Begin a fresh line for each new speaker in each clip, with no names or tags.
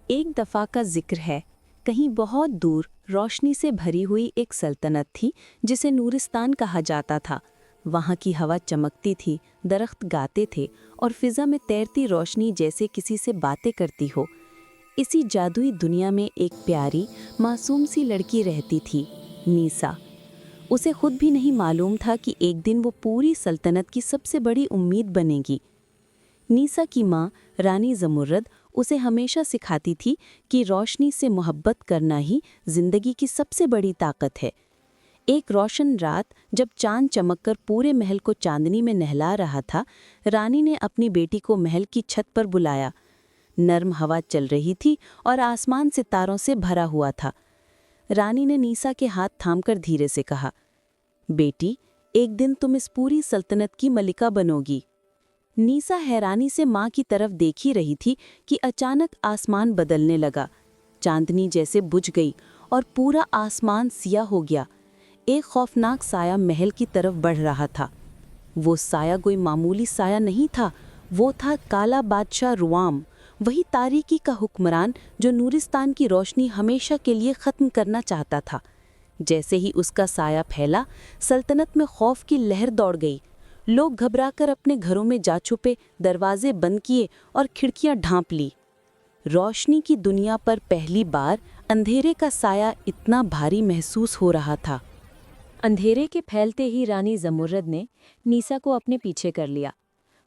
ایک دفعہ کا ذکر ہے، کہیں بہت دور روشنی سے بھری ہوئی ایک سلطنت تھی جسے نورستان کہا جاتا تھا۔ وہاں کی ہوا چمکتی تھی، درخت گاتے تھے اور فضا میں تیرتی روشنی جیسے کسی سے باتیں کرتی ہو۔ اسی جادوئی دنیا میں ایک پیاری معصوم سی لڑکی رہتی تھی، نیسا۔ اسے خود بھی نہیں معلوم تھا کہ ایک دن وہ پوری سلطنت کی سب سے بڑی امید بنے گی۔ نیسا کی ماں رانی زمرد اسے ہمیشہ سکھاتی تھی کہ روشنی سے محبت کرنا ہی زندگی کی سب سے بڑی طاقت ہے۔ ایک روشن رات جب چاند چمک کر پورے محل کو چاندنی میں نہلا رہا تھا، رانی نے اپنی بیٹی کو محل کی چھت پر بلایا۔ نرم ہوا چل رہی تھی اور آسمان ستاروں سے بھرا ہوا تھا۔ رانی نے نیسا کے ہاتھ تھام کر دھیرے سے کہا، بیٹی، ایک دن تم اس پوری سلطنت کی ملکہ بنو گی۔ نیسا حیرانی سے ماں کی طرف دیکھ ہی رہی تھی کہ اچانک آسمان بدلنے لگا۔ چاندنی جیسے بجھ گئی اور پورا آسمان سیاہ ہو گیا۔ ایک خوفناک سایہ محل کی طرف بڑھ رہا تھا۔ وہ سایہ کوئی معمولی سایہ نہیں تھا، وہ تھا کالا بادشاہ روام، وہی تاریکی کا حکمران جو نورستان کی روشنی ہمیشہ کے لیے ختم کرنا چاہتا تھا۔ جیسے ہی اس کا سایہ پھیلا، سلطنت میں خوف کی لہر دوڑ گئی۔ لوگ گھبرا کر اپنے گھروں میں جا چھپے، دروازے بند کیے اور کھڑکیاں ڈھانپ لی۔ روشنی کی دنیا پر پہلی بار اندھیرے کا سایہ اتنا بھاری محسوس ہو رہا تھا۔ اندھیرے کے پھیلتے ہی رانی زمرد نے نیسا کو اپنے پیچھے کر لیا۔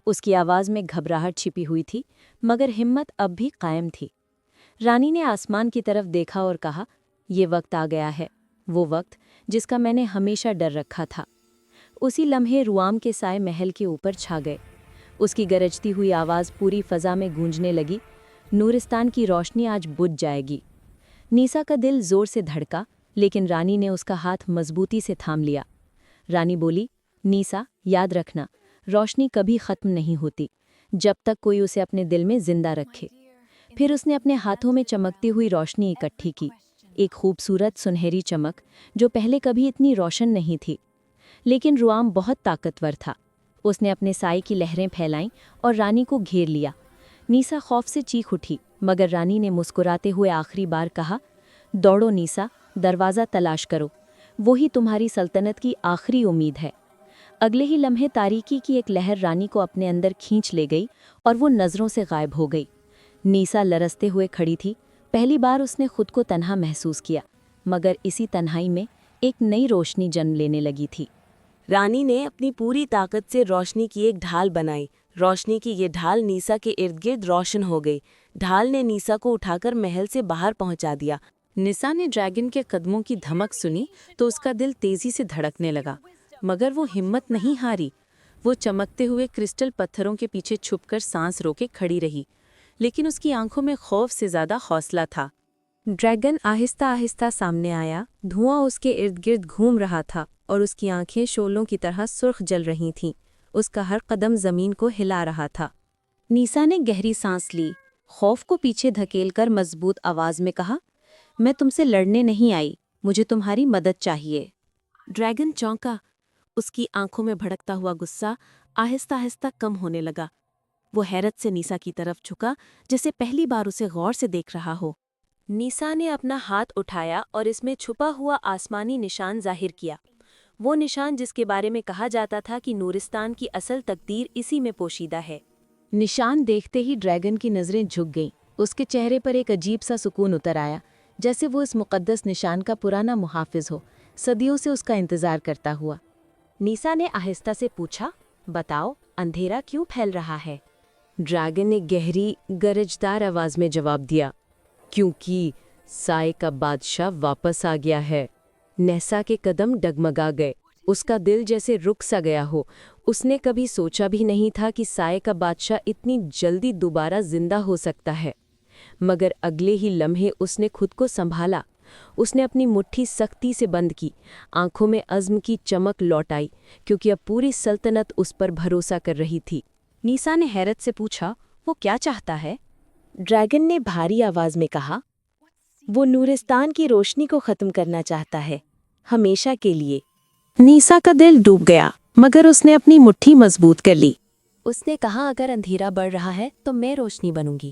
اس کی آواز میں گھبراہٹ چھپی ہوئی تھی، مگر ہمت اب بھی قائم تھی۔ رانی نے آسمان کی طرف دیکھا اور کہا، یہ وقت آ گیا ہے، وہ وقت جس کا میں نے ہمیشہ ڈر رکھا تھا۔ اسی لمحے روام کے سائے محل کے اوپر چھا گئے۔ اس کی گرجتی ہوئی آواز پوری فضا میں گونجنے لگی، نورستان کی روشنی آج بجھ جائے گی۔ نیسا کا دل زور سے دھڑکا، لیکن رانی نے اس کا ہاتھ مضبوطی سے تھام لیا۔ رانی بولی، نیسا، یاد رکھنا، روشنی کبھی ختم نہیں ہوتی جب تک کوئی اسے اپنے دل میں زندہ رکھے۔ پھر اس نے اپنے ہاتھوں میں چمکتی ہوئی روشنی اکٹھی کی، ایک خوبصورت سنہری چمک جو پہلے کبھی اتنی روشن نہیں تھی۔ لیکن روام بہت طاقتور تھا۔ اس نے اپنے سائے کی لہریں پھیلائیں اور رانی کو گھیر لیا۔ نیسا خوف سے چیخ اٹھی، مگر رانی نے مسکراتے ہوئے آخری بار کہا، دوڑو نیسا، دروازہ تلاش کرو، وہی تمہاری سلطنت کی آخری امید ہے۔ اگلے ہی لمحے تاریکی کی ایک لہر رانی کو اپنے اندر کھینچ لے گئی اور وہ نظروں سے غائب ہو گئی۔ نیسا لرزتے ہوئے کھڑی تھی۔ پہلی بار اس نے خود کو تنہا محسوس کیا، مگر اسی تنہائی میں ایک نئی روشنی جنم لینے لگی تھی۔
رانی نے اپنی پوری طاقت سے روشنی کی ایک ڈھال بنائی۔ روشنی کی یہ ڈھال نیسا کے ارد گرد روشن ہو گئی۔ ڈھال نے نیسا کو اٹھا کر محل سے باہر پہنچا دیا۔ نیسا نے ڈریگن کے قدموں کی دھمک سنی تو اس کا دل تیزی سے دھڑکنے لگا، مگر وہ ہمت نہیں ہاری۔ وہ چمکتے ہوئے کرسٹل پتھروں کے پیچھے چھپ کر سانس روکے کھڑی رہی، لیکن اس کی آنکھوں میں خوف سے زیادہ حوصلہ تھا۔ ڈریگن آہستہ آہستہ سامنے آیا، دھواں اس کے ارد گرد گھوم رہا تھا اور اس کی آنکھیں شعلوں کی طرح سرخ جل رہی تھیں۔ اس کا ہر قدم زمین کو ہلا رہا تھا۔ نیسا نے گہری سانس لی، خوف کو پیچھے دھکیل کر مضبوط آواز میں کہا، میں تم سے لڑنے نہیں آئی، مجھے تمہاری مدد چاہیے۔ ڈریگن چونکا، اس کی آنکھوں میں بھڑکتا ہوا غصہ آہستہ آہستہ کم ہونے لگا۔ وہ حیرت سے نیسا کی طرف جھکا، جیسے پہلی بار اسے غور سے دیکھ رہا ہو۔ نیسا نے اپنا ہاتھ اٹھایا اور اس میں چھپا ہوا آسمانی نشان ظاہر کیا، وہ نشان جس کے بارے میں کہا جاتا تھا کہ نورستان کی اصل تقدیر اسی میں پوشیدہ ہے۔ نشان دیکھتے ہی ڈریگن کی نظریں جھک گئیں۔ اس کے چہرے پر ایک عجیب سا سکون اتر آیا، جیسے وہ اس مقدس نشان کا پرانا محافظ ہو، صدیوں سے اس کا انتظار کرتا ہوا۔ نیسا نے آہستہ سے پوچھا، بتاؤ، اندھیرا کیوں پھیل رہا ہے؟ ڈریگن نے گہری گرجدار آواز میں جواب دیا، کیونکہ سائے کا بادشاہ واپس آ گیا ہے۔ نیسا کے قدم ڈگمگا گئے، اس کا دل جیسے رک سا گیا ہو۔ اس نے کبھی سوچا بھی نہیں تھا کہ سائے کا بادشاہ اتنی جلدی دوبارہ زندہ ہو سکتا ہے، مگر اگلے ہی لمحے اس نے خود کو سنبھالا۔ اس نے اپنی مٹھی سختی سے بند کی، آنکھوں میں عزم کی چمک لوٹ آئی، کیونکہ اب پوری سلطنت اس پر بھروسہ کر رہی تھی۔ نیسا نے حیرت سے پوچھا، وہ کیا چاہتا ہے؟ ڈریگن نے بھاری آواز میں کہا، وہ نورستان کی روشنی کو ختم کرنا چاہتا ہے، ہمیشہ کے لیے۔ نیسا کا دل ڈوب گیا، مگر اس نے اپنی مٹھی مضبوط کر لی۔ اس نے کہا، اگر اندھیرا بڑھ رہا ہے تو میں روشنی بنوں گی۔